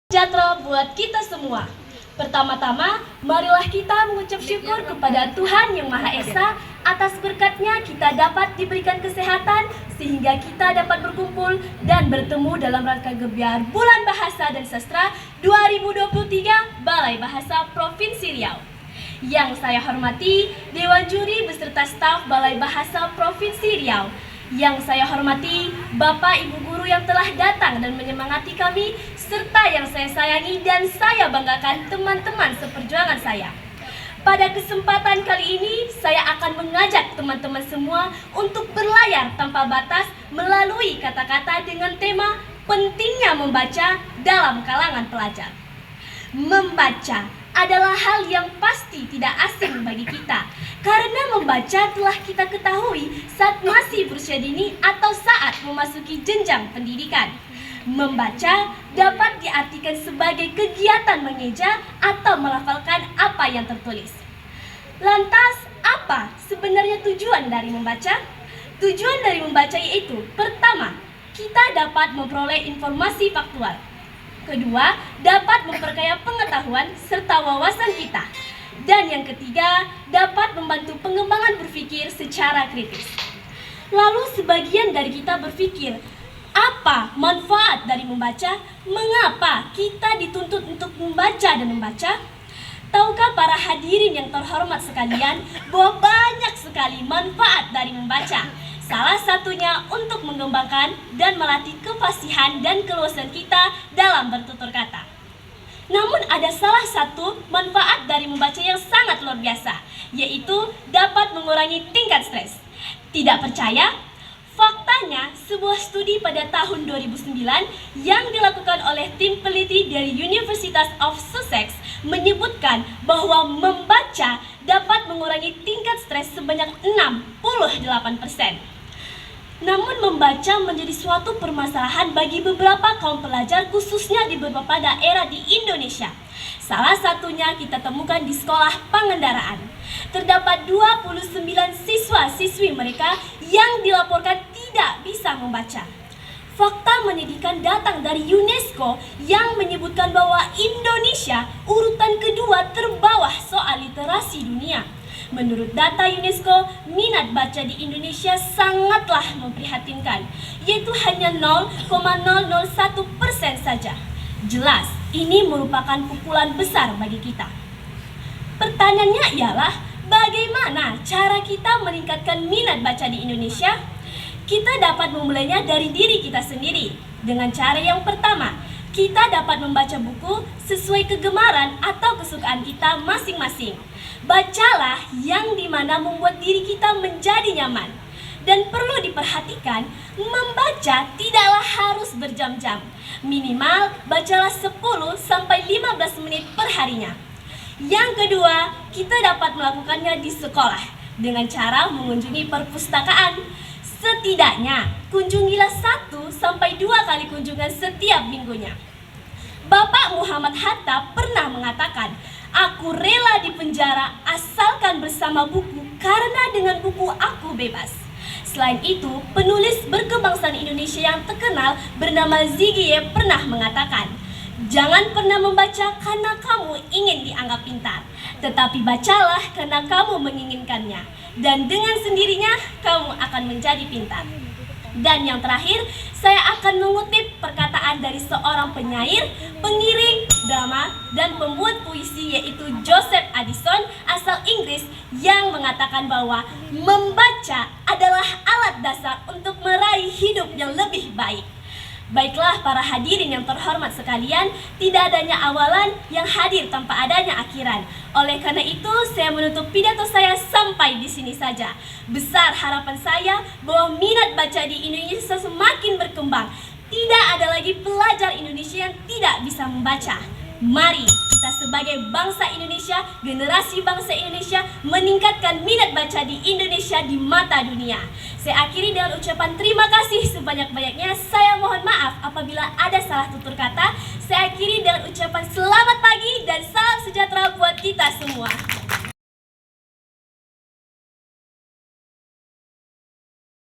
Sejahtera buat kita semua. Pertama-tama, marilah kita mengucap syukur kepada Tuhan Yang Maha Esa atas berkat-Nya kita dapat diberikan kesehatan sehingga kita dapat berkumpul dan bertemu dalam rangka gebiar Bulan Bahasa dan Sastra 2023 Balai Bahasa Provinsi Riau. Yang saya hormati Dewan Juri beserta staf Balai Bahasa Provinsi Riau. Yang saya hormati Bapak Ibu Guru yang telah datang dan menyemangati kami, serta yang saya sayangi dan saya banggakan teman-teman seperjuangan saya. Pada kesempatan kali ini, saya akan mengajak teman-teman semua untuk berlayar tanpa batas melalui kata-kata dengan tema pentingnya membaca dalam kalangan pelajar. Membaca adalah hal yang pasti tidak asing bagi kita, karena membaca telah kita ketahui saat masih berusia dini atau saat memasuki jenjang pendidikan. Membaca dapat diartikan sebagai kegiatan mengeja atau melafalkan apa yang tertulis. Lantas, apa sebenarnya tujuan dari membaca? Tujuan dari membaca yaitu, pertama, kita dapat memperoleh informasi faktual. Kedua, dapat memperkaya pengetahuan serta wawasan kita. Dan yang ketiga, dapat membantu pengembangan berpikir secara kritis. Lalu sebagian dari kita berpikir, apa manfaat dari membaca? Mengapa kita dituntut untuk membaca dan membaca? Tahukah para hadirin yang terhormat sekalian bahwa banyak sekali manfaat dari membaca? Salah satunya untuk mengembangkan dan melatih kefasihan dan keluasan kita dalam bertutur kata. Namun ada salah satu manfaat dari membaca yang sangat luar biasa, yaitu dapat mengurangi tingkat stres. Tidak percaya? Faktanya, sebuah studi pada tahun 2009 yang dilakukan oleh tim peneliti dari University of Sussex menyebutkan bahwa membaca dapat mengurangi tingkat stres sebanyak 68%. Namun membaca menjadi suatu permasalahan bagi beberapa kaum pelajar khususnya di beberapa daerah di Indonesia. Salah satunya kita temukan di sekolah pengendaraan. Terdapat 29 siswa-siswi mereka yang dilaporkan tidak bisa membaca. Fakta menyedihkan datang dari UNESCO yang menyebutkan bahwa Indonesia urutan kedua terbawah soal literasi dunia. Menurut data UNESCO, minat baca di Indonesia sangatlah memprihatinkan, yaitu hanya 0,001% saja. Jelas, ini merupakan pukulan besar bagi kita. Pertanyaannya ialah, bagaimana cara kita meningkatkan minat baca di Indonesia? Kita dapat memulainya dari diri kita sendiri. Dengan cara yang pertama, kita dapat membaca buku sesuai kegemaran atau kesukaan kita masing-masing. Bacalah yang dimana membuat diri kita menjadi nyaman. Dan perlu diperhatikan, membaca tidaklah harus berjam-jam. Minimal bacalah 10-15 menit per harinya. Yang kedua, kita dapat melakukannya di sekolah dengan cara mengunjungi perpustakaan. Setidaknya, kunjungilah 1-2 kali kunjungan setiap minggunya. Bapak Muhammad Hatta pernah mengatakan, "Aku rela dipenjara asalkan bersama buku, karena dengan buku aku bebas." Selain itu, penulis berkebangsaan Indonesia yang terkenal bernama Ziggy pernah mengatakan, "Jangan pernah membaca karena kamu ingin dianggap pintar, tetapi bacalah karena kamu menginginkannya. Dan dengan sendirinya kamu akan menjadi pintar." Dan yang terakhir, saya akan mengutip perkataan dari seorang penyair, pengiring, drama, dan pembuat puisi yaitu Joseph Addison asal Inggris yang mengatakan bahwa membaca adalah alat dasar untuk meraih hidup yang lebih baik. Baiklah para hadirin yang terhormat sekalian, tidak adanya awalan yang hadir tanpa adanya akhiran. Oleh karena itu, saya menutup pidato saya sampai di sini saja. Besar harapan saya bahwa minat baca di Indonesia semakin berkembang. Tidak ada lagi pelajar Indonesia yang tidak bisa membaca. Mari kita sebagai bangsa Indonesia, generasi bangsa Indonesia, meningkatkan minat baca di Indonesia di mata dunia. Saya akhiri dengan ucapan terima kasih sebanyak-banyaknya. Saya mohon maaf apabila ada salah tutur kata. Saya akhiri dengan ucapan selamat pagi dan salam sejahtera buat kita semua.